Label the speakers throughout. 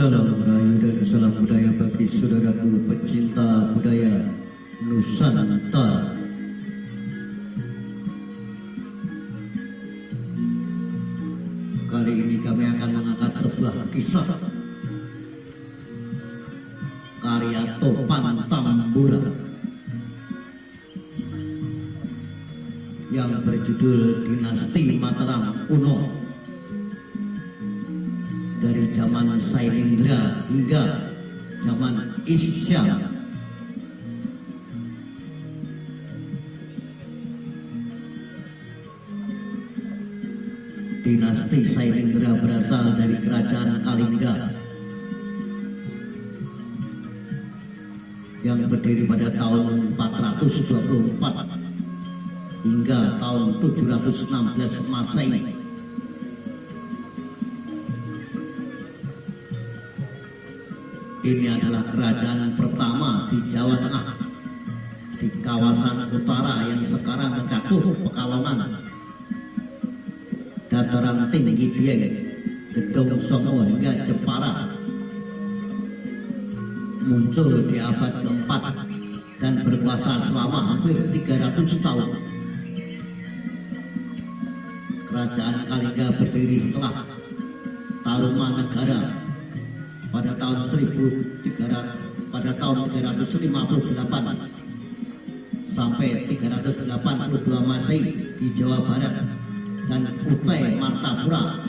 Speaker 1: Salam rayu dan salam budaya bagi saudaraku pecinta budaya Nusantara. Kali ini kami akan mengangkat sebuah kisah karya Topan Tambura yang berjudul Dinasti Mataram Kuno, dari zaman Sailendra hingga zaman Isyam. Dinasti Sailendra berasal dari kerajaan Kalingga yang berdiri pada tahun 424 hingga tahun 716 Masehi. Ini adalah kerajaan pertama di Jawa Tengah, di kawasan utara yang sekarang mencakup Pekalongan, Dataran Tinggi Dieng, Gedong Songo hingga Jepara. Muncul di abad keempat dan berkuasa selama hampir 300 tahun. Kerajaan Kalingga berdiri setelah Tarumanegara pada tahun 358 sampai 382 Masehi di Jawa Barat, dan Kutai Martapura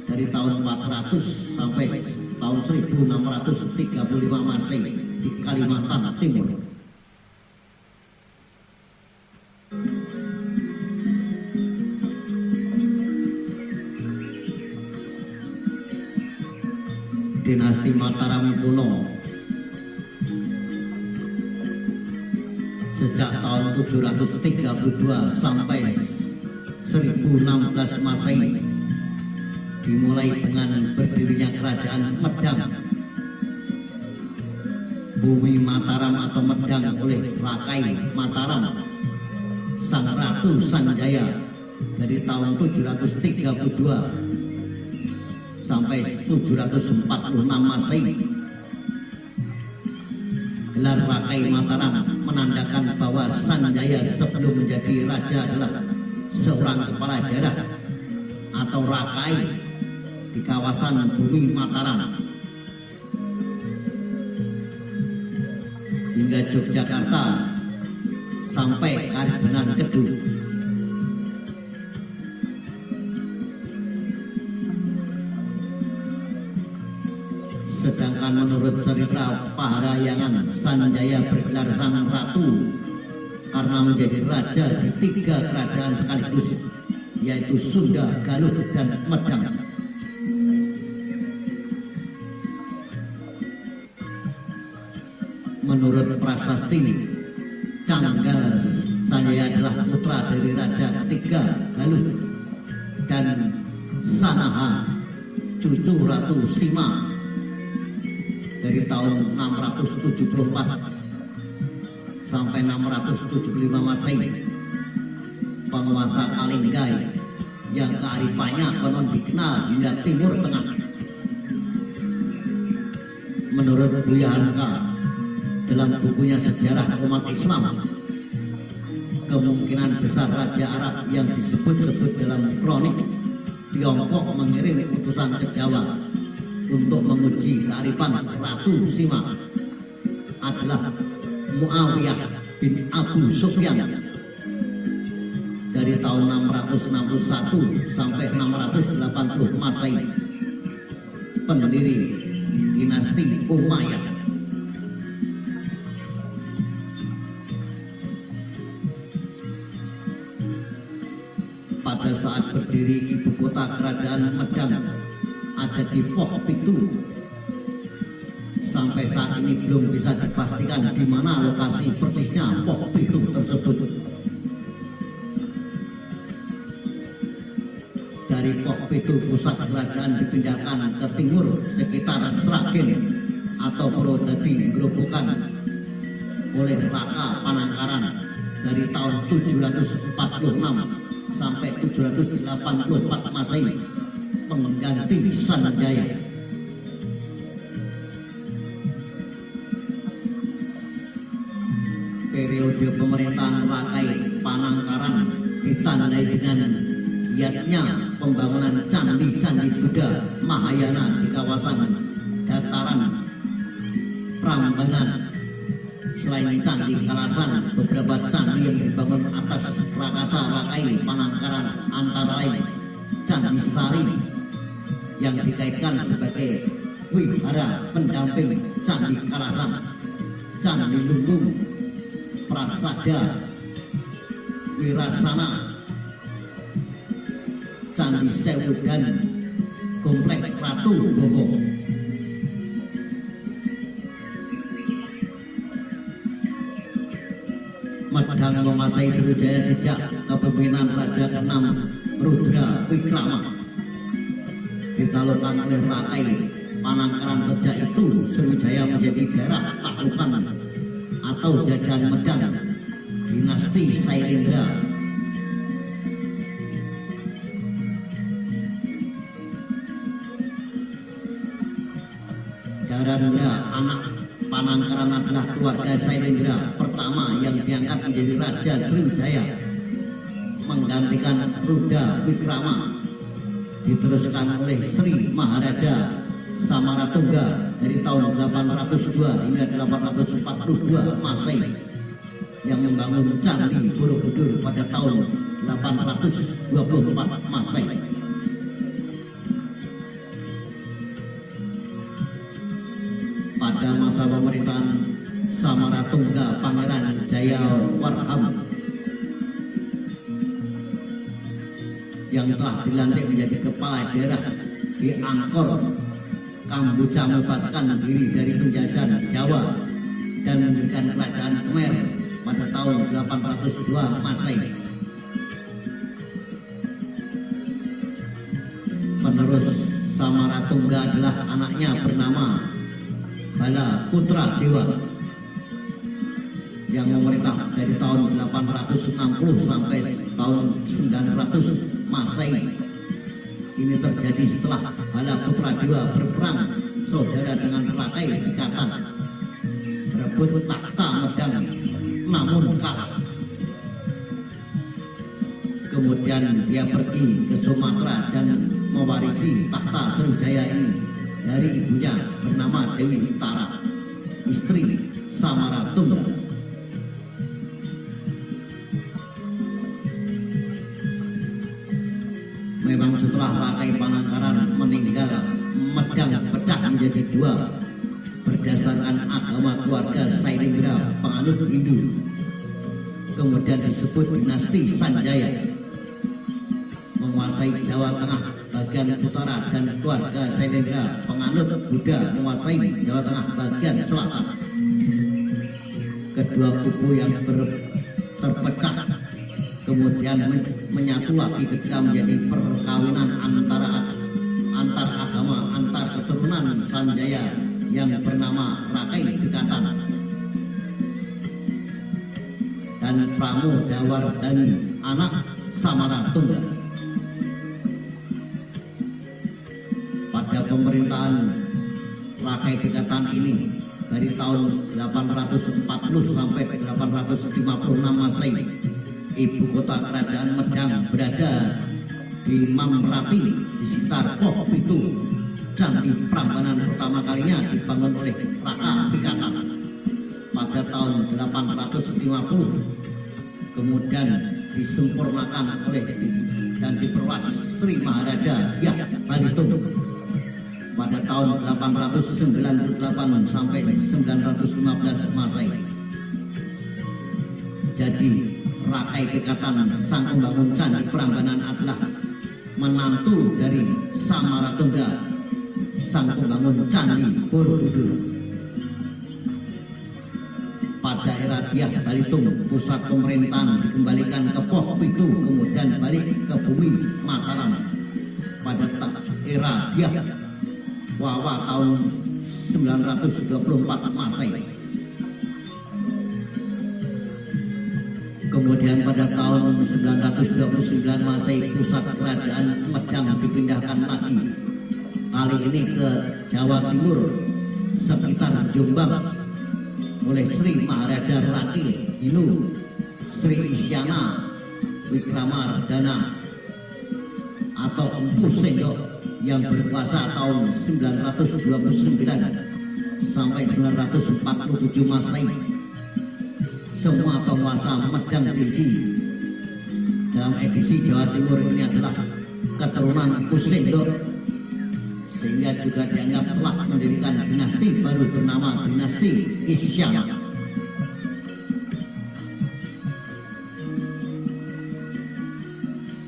Speaker 1: dari tahun 400 sampai tahun 1635 Masehi di Kalimantan Timur. Dinasti Mataram kuno sejak tahun 732 sampai 1016 Masehi dimulai dengan berdirinya kerajaan Medang. Bumi Mataram atau Medang oleh Rakai Mataram, Sang Ratu Sanjaya, dari tahun 732 sampai 746 Masehi. Gelar Rakai Mataram menandakan bahwa Sanjaya sebelum menjadi raja adalah seorang kepala daerah atau Rakai di kawasan bumi Mataram. Hingga Yogyakarta sampai Karisdenan Kedung. Sedangkan menurut cerita Paharayangan, Sanjaya bergelar Sang Ratu karena menjadi raja di 3 kerajaan sekaligus, yaitu Sunda, Galuh, dan Medang. Menurut prasasti Canggal, Sanjaya adalah putra dari raja ketiga Galuh dan Sanaha, cucu Ratu Sima, dari tahun 674 sampai 675 Masehi. Penguasa Kalingga yang kearifannya konon dikenal hingga Timur Tengah. Menurut Buya Hamka dalam bukunya Sejarah Umat Islam, kemungkinan besar Raja Arab yang disebut-sebut dalam kronik Tiongkok mengirim utusan ke Jawa untuk menguji kearifan Ratu Sima adalah Muawiyah bin Abu Sufyan dari tahun 661 sampai 680 Masehi, pendiri dinasti Umayyah. Pada saat berdiri ibu kota kerajaan Medang ada di Poh Pitu. Sampai saat ini belum bisa dipastikan di mana lokasi persisnya Poh Pitu tersebut. Dari Poh Pitu pusat kerajaan dipindahkan ke timur sekitar Sragen atau Purwodadi Grobogan oleh Raka Panangkaran dari tahun 746 sampai 784 Masehi, pengganti Sanjaya. periode pemerintahan Rakai Panangkaran ditandai dengan giatnya pembangunan candi-candi Buddha Mahayana di kawasan dataran Prambanan. Selain Candi Kalasan, beberapa candi yang dibangun atas prakasa Rakai Panangkaran antara lain Candi Sari yang dikaitkan sebagai wihara pendamping Candi Kalasan, Candi Lumbung, Prasada Wirasana, Candi Sewu dan Komplek Ratu Boko. Medang menguasai Sriwijaya sejak kepemimpinan Raja ke-6 Rudra Wikrama. Ditaklukkan oleh Rakai Panangkaran, sejak itu Sriwijaya menjadi daerah taklukan atau jajahan Medang dinasti Sailendra. Darandra anak Panangkaran adalah keluarga Sailendra pertama yang diangkat menjadi Raja Sriwijaya, menggantikan Rudra Wikrama. Diteruskan oleh Sri Maharaja Samaratungga dari tahun 802 hingga 842 Masehi yang membangun Candi Borobudur pada tahun 824 Masehi. Pada masa pemerintahan Samaratungga Pangeran Jayawarham yang telah dilantik menjadi kepala daerah di Angkor, Kamboja membebaskan diri dari penjajahan Jawa dan mendirikan kerajaan Khmer pada tahun 802 Masehi. Penerus Samaratungga adalah anaknya bernama Bala Putra Dewa yang memerintah dari tahun 860 sampai tahun 900 Masehi. Ini terjadi setelah Bala Putra Dewa berperang saudara dengan Rakai Pikatan, berebut takhta Medang namun kalah. Kemudian dia pergi ke Sumatera dan mewarisi takhta Sriwijaya ini dari ibunya bernama Dewi Tara, istri Samaratungga. Memang setelah Rakai Panangkaran meninggal, Medang pecah menjadi dua berdasarkan agama keluarga Sailendra penganut Hindu. Kemudian disebut dinasti Sanjaya, menguasai Jawa Tengah bagian utara, dan keluarga Sailendra penganut Buddha menguasai Jawa Tengah bagian selatan. Kedua kubu yang terpecah kemudian menyatu lagi ketika menjadi perkawinan antar agama, antar keturunan Sanjaya yang bernama Rakai Pikatan dan Pramodawardhani anak Samaratungga. Pada pemerintahan Rakai Pikatan ini dari tahun 840 sampai 856 Masehi, ibu kota kerajaan Medang berada di Mamrati di sekitar Poh Pitu. Candi Prambanan pertama kalinya dibangun oleh Raka Pikatan pada tahun 850, kemudian disempurnakan oleh dan diperluas Sri Maharaja Hyah Balitung pada tahun 898 sampai 915 Masehi. Jadi Rakai Pikatan, sang pembangun Candi Prambanan, adalah menantu dari Samaratungga, sang pembangun Candi Borobudur. Pada era Hyah Balitung, pusat pemerintahan dikembalikan ke Poh Pitu, kemudian balik ke bumi Mataram. Pada era Hyah Wawa tahun 924 Masehi. Kemudian pada tahun 929 Masehi pusat kerajaan Medang dipindahkan lagi, kali ini ke Jawa Timur sekitar Jombang. oleh Sri Maharaja Raki Hinu Sri Isyana Wikramardana atau Empu Sendok yang berkuasa tahun 929 sampai 947 Masehi. Semua penguasa Medang Tinggi dalam edisi Jawa Timur ini adalah keturunan Empu Sendok, sehingga juga dianggap telah mendirikan dinasti baru bernama dinasti Isyana.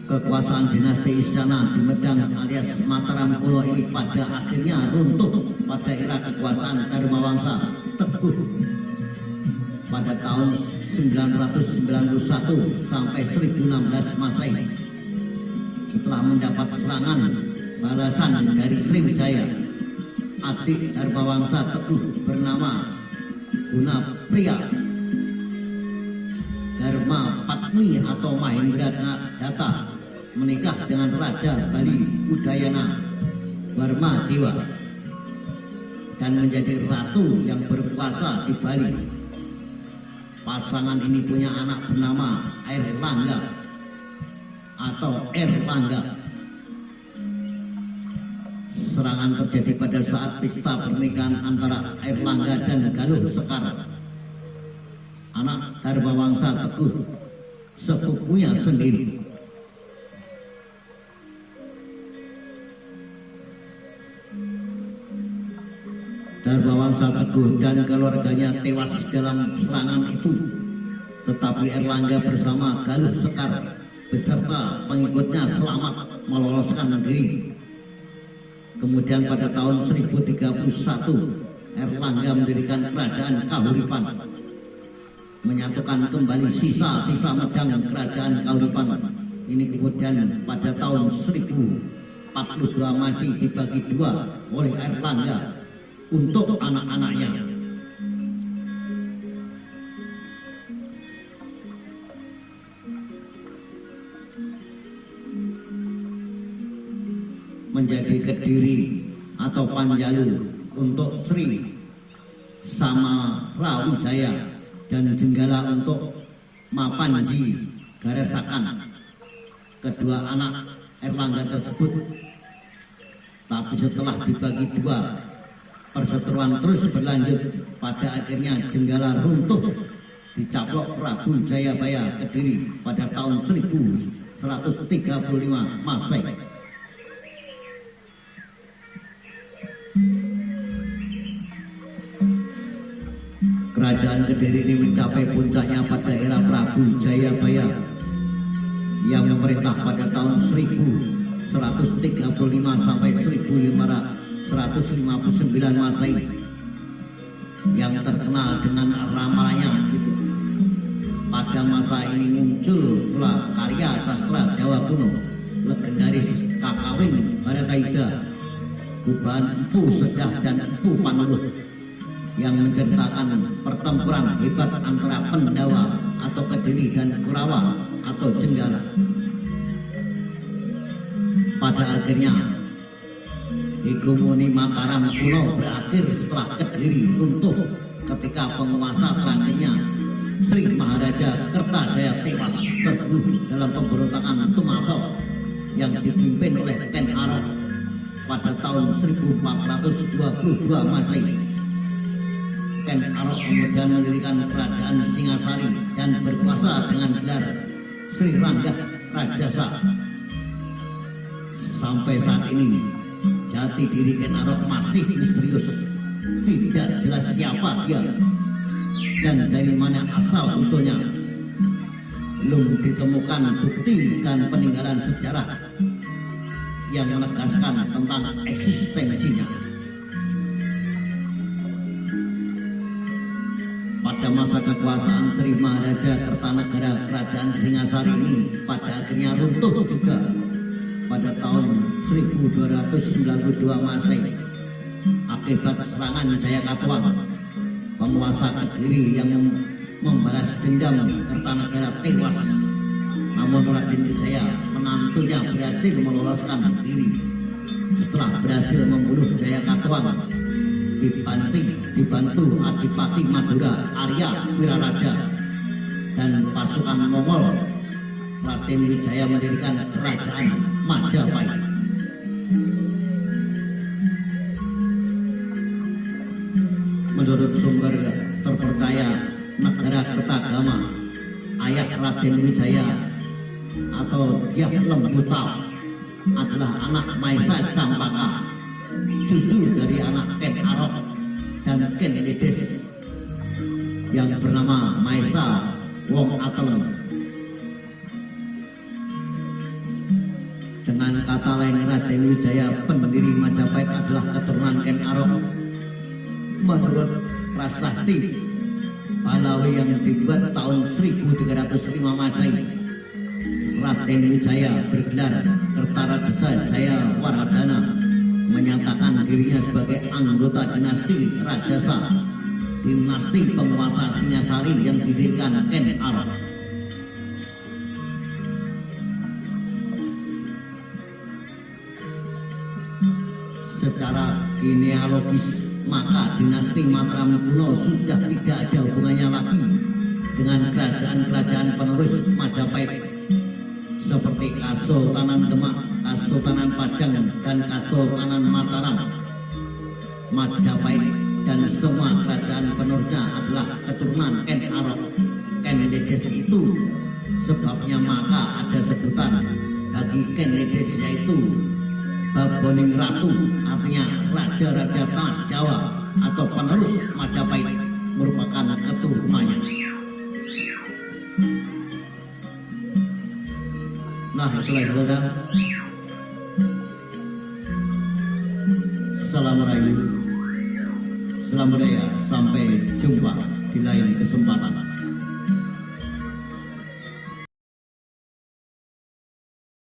Speaker 1: Kekuasaan dinasti Isyana di Medang alias Mataram Kulo ini pada akhirnya runtuh pada era kekuasaan Dharmawangsa Teguh pada tahun 991 sampai 1016 Masehi. Setelah mendapat serangan balasan dari Sriwijaya, adik Dharmawangsa Teguh bernama Gunapriya Dharma Patmi atau Mahendra Datta menikah dengan Raja Bali Udayana Warma Dewa dan menjadi ratu yang berkuasa di Bali. Pasangan ini punya anak bernama Airlangga atau Erlangga. Serangan terjadi pada saat pesta pernikahan antara Airlangga dan Galuh Sekar, anak Dharmawangsa Teguh, sepupunya sendiri. Dharmawangsa Teguh dan keluarganya tewas dalam serangan itu, tetapi Erlangga bersama Galuh Sekar beserta pengikutnya selamat meloloskan diri. Kemudian pada tahun 1031 Erlangga mendirikan kerajaan Kahuripan, menyatukan kembali sisa-sisa Medang kerajaan Kahuripan. Ini kemudian pada tahun 1042 masih dibagi dua oleh Erlangga untuk anak-anaknya. Menjadi Kediri atau Panjalu untuk Sri Samarawijaya dan Jenggala untuk Mapanji Garesakan, kedua anak Erlangga tersebut. Tapi setelah dibagi dua, perseteruan terus berlanjut. Pada akhirnya Jenggala runtuh dicaplok Prabu Jayabaya Kediri pada tahun 1135 Masehi. Kerajaan Kediri ini mencapai puncaknya pada era Prabu Jayabaya yang memerintah pada tahun 1135 sampai 1559 Masehi, yang terkenal dengan ramalannya gitu. Pada masa ini muncul pula karya sastra Jawa kuno legendaris Kakawin Barataida, Gubahan Empu Sedah dan Empu Panuluh, yang menceritakan pertempuran hebat antara Pendawa atau Kediri dan Kurawa atau Jenggala. Pada akhirnya hegemoni Mataram kuno berakhir setelah Kediri runtuh ketika penguasa terakhirnya Sri Maharaja Kertajaya tewas terbunuh dalam pemberontakan Tumapel yang dipimpin oleh Ken Arok pada tahun 1422 Masehi. Ken Arok kemudian mendirikan kerajaan Singasari dan berkuasa dengan gelar Sri Ranggah Rajasa. Sampai saat ini jati diri Ken Arok masih misterius, tidak jelas siapa dia dan dari mana asal usulnya. Belum ditemukan bukti dan peninggalan sejarah yang menegaskan tentang eksistensinya. Pada masa kekuasaan Sri Maharaja Kertanegara, kerajaan Singasari ini pada akhirnya runtuh juga pada tahun 1292 Masehi akibat serangan Jayakatwang, penguasa Kediri yang membalas dendam Kertanegara tewas. Namun Raden Wijaya, menantunya, berhasil meloloskan diri setelah berhasil membunuh Jayakatwang. dibantu Adipati Madura Arya Wiraraja dan pasukan Mongol. Raden Wijaya mendirikan kerajaan Majapahit. Menurut sumber terpercaya negara Kertagama, ayah Raden Wijaya atau Dyah Lembutal adalah anak Maesa Campaka, cucu dari anak Ken Arok dan Ken Ledes yang bernama Maesa Wong Ateleng. Dengan kata lain, Raden Wijaya pendiri Majapahit adalah keturunan Ken Arok. Menurut prasasti Pahlawi yang dibuat tahun 1305 Masehi, Raden Wijaya bergelar Kertarajasa Jaya Waradana, menyatakan dirinya sebagai anggota dinasti Rajasa, dinasti penguasa Singasari yang didirikan Ken Arok. Secara genealogis, maka dinasti Mataram kuno sudah tidak ada hubungannya lagi dengan kerajaan-kerajaan penerus Majapahit seperti Kasultanan Demak, Kasultanan Pajang, dan Kasultanan Mataram. Majapahit dan semua kerajaan penerusnya adalah keturunan Ken Arok, Ken Ledes itu sebabnya maka ada sebutan bagi Ken Ledes, yaitu Baboning Ratu, artinya raja-raja tanah Jawa atau penerus Majapahit, merupakan keturunannya. Nah, itulah saudara. Salam Rayu, salam budaya, sampai jumpa di lain kesempatan.